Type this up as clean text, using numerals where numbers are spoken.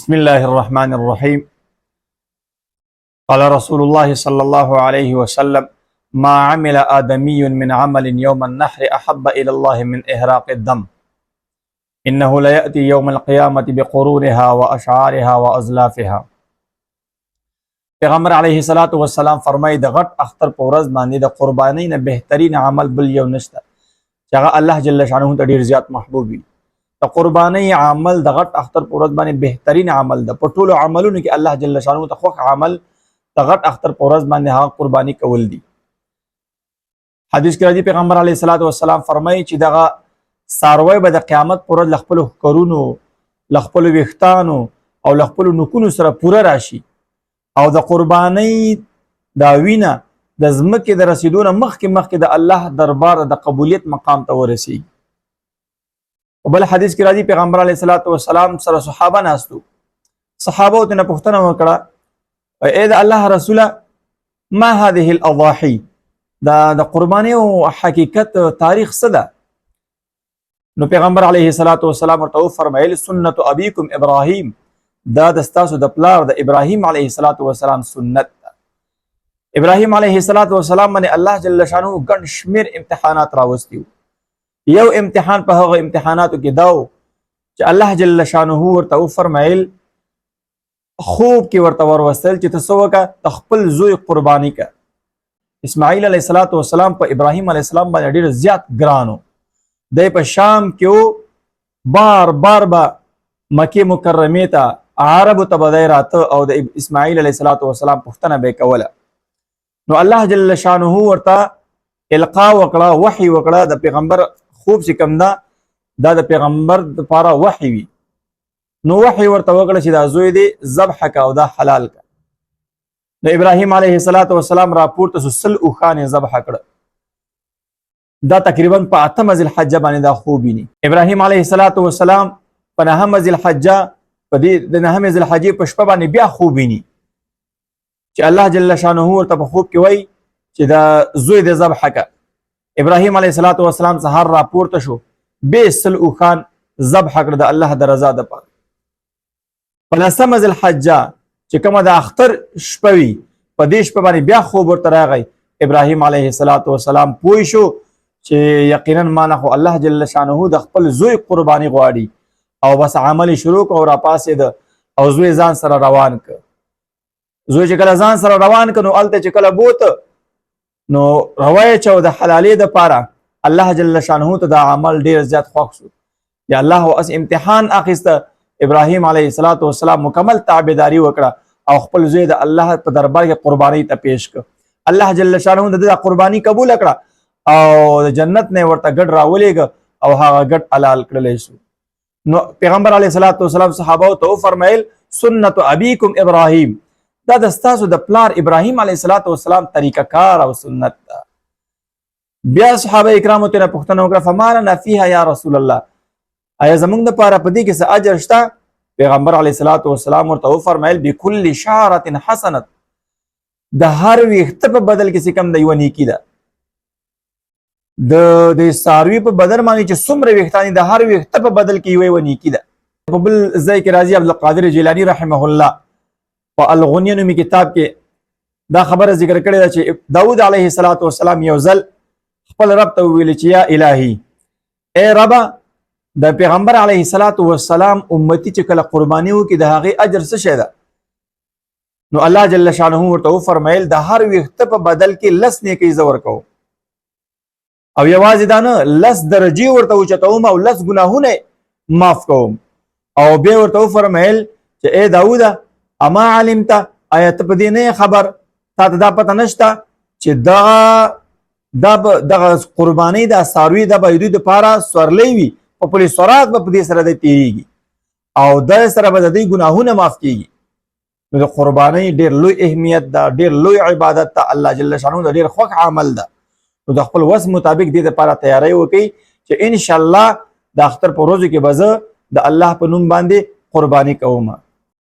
بسم الله الرحمن الرحيم. قال رسول الله صلى الله عليه وسلم: ما عمل آدمي من عمل يوم النحر أحب إلى الله من إهراق الدم إنه ليأتي يوم القيامة بقرونها وأشعارها وأزلافها. پیغمبر علیه الصلاۃ والسلام فرمایي د غټ اختر په ورځ باندې د قربانۍ نه بهترین عمل بل یو نشته چې هغه الله جل شانه ته ډیر زیات محبوب وي. د قربانۍ عمل د غټ اختر په ورځ باندې بهترین عمل ده. په ټولو عملونو کې الله جل شانه ته خوښ عمل د غټ اختر په ورځ باندې هغه قرباني کول دي. حدیث کې راځي پیغمبر علیه الصلاۃ والسلام فرمایي چې دغه څاروی به د قیامت پر ورځ له خپلو ښکرونو، له خپلو ویښتانو او له خپلو نوکونو سره پوره راشي او د قربانۍ دا وینه د ځمکې د رسیدو نه مخکې د الله دربار د قبولیت مقام ته ورسیږي. او بل حدیث کې راځي پیغمبر علیه الصلاۃ والسلام سره صحابه ناستو. صحابه ورته پوښتنه وکړه: ای د الله رسوله، ما هذه الاضاحي؟ د قربانۍ او حقیقت تاریخ څه ده؟ نو پیغمبر علیه الصلاۃ والسلام ورته وفرمایل: سنت ابیکم ابراهیم، دا د ستاسو د پلار د ابراهیم علیه الصلاۃ والسلام سنت ده. ابراهیم علیه الصلاۃ والسلام باندې الله جل شانه ګڼ شمیر امتحانات راوستي. یو امتحان په هغه امتحاناتو کې دا و چې الله جل شانه ورته وفرمایل، خوب کې ورته وروستل چې ته څه وکړه، د خپل زوی قرباني کړه. اسماعیل علیه الصلاۃ والسلام په ابراهیم علیه السلام باندې ډېر زیات ګران و. دی په شام کې و، بار بار به مکې مکرمې ته عربو ته به دی راته او د اسماعیل علیه الصلاۃ والسلام پوښتنه به یې کوله. نو الله جل شانه ورته القا وکړه، وحی وکړه. د پیغمبر خوب چې کوم ده دا د پیغمبر دپاره وحی وي. نو وحی ورته وکړه چې دا زوی دی ذبح که او دا حلال که. نو ابراهیم علیه الصلاۃ والسلام راپورته سو، 100 اوښانې ذبح کړه. دا تقریبا په 8 ذی الحجه باندې دا خوب ویني. ابراهیم علیه الصلاۃ والسلام په 9 ذی الحجه په دې د 9 ذی الحجې په شپه باندې بیا خوب ویني چې الله جل شانه ورته په خوب کې وایي چې دا زوی د ذبح که. ابراهیم علیه الصلاۃ والسلام سهار راپورته شو، بیا 100 اوښان ذبح کړه د الله د رضا دپاره. په 10 ذی الحجه چې کومه د اختر شپه وي، په دې شپه باندې بیا خوب ورته راغی. ابراهیم علیه الصلاۃ والسلام پوه شو چې یقینا مانه خو الله جل شانه د خپل زوی قرباني غواړي، او بس عمل شروع کو او راپاسېد او زوی ځان سره روان که. زوی چې کله ځان سره روان که نو هلته چې کله بوته نو روایه چو د حلالې دپاره الله جل شانه ته دا عمل ډېر زیات خوښ شو. یا الله اس امتحان اخیسته. ابراهیم علیه الصلاۃ والسلام مکمل تابعداري وکړه او خپل زوی د الله په دربار کې قربانۍ ته پیش کړ. الله جل شانه د دې قرباني قبول کړه او د جنت نه ورته ګډ راولېږه او هغه ګډ حلال کړلی شو. نو پیغمبر علیه الصلاۃ والسلام صحابه ته وفرمایل: سنت ابیکم ابراهیم، دا د ستاسو د پلار ابراهیم علیه الصلاۃ والسلام طریقه کار او سنت ده. بیا صحابه کرامو ته پوښتنه وکړه: فما لنا فیها یا رسول الله، آیا زمونږ دپاره په دې کې څه اجر شته؟ پیغمبر علیه الصلاۃ والسلام ورته وفرمایل: بکل شعرة حسنة، د هر ویښته په بدل کې چې کوم د یوه نیکي ده. د څاروي په بدل باندې چې څومره ویښتان دي، د هر ویښته په بدل کې یوه نیکي ده. په بل ځای کې راځي عبدالقادر جیلاني رحمه الله په الغنیه نومي کتاب کې دا خبره ذکر کړې ده چې داود علیه الصلاۃ والسلام یو ځل خپل رب ته وویل چې یا الهي، ای ربه، د پیغمبر علیه الصلاۃ والسلام امتی چې کله قرباني وکړي د هغې اجر څه شی ده؟ نو الله جل شانه ورته وفرمیل: د هر ویښته په بدل کې 10 نیکۍ زه ورکوم، او یوازې دا نه، 10 درجې ورته اوچتوم او 10 ګناهونه معاف کوم. او بیا ورته وفرمیل چې ای داوده، اما علمت، آیا ته په دې نه خبر، تا ته دا پته نشته چې دغه قربانۍ دا څاروي دا به دوی دپاره سورلی وي، په پلې سرات به په دې سره دی تېرېږي او د سره به د دوی ګناهونه معاف کېږي. نو د قربانۍ ډېر لوی اهمیت ده، ډېر لوی عبادت ده، الله جل شانه د ډېر خوښ عمل ده. نو د خپل وس مطابق دې دپاره تیاری وکړئ چې انشاءالله د اختر په ورځو کې به زه د الله په نوم باندې قرباني کوم.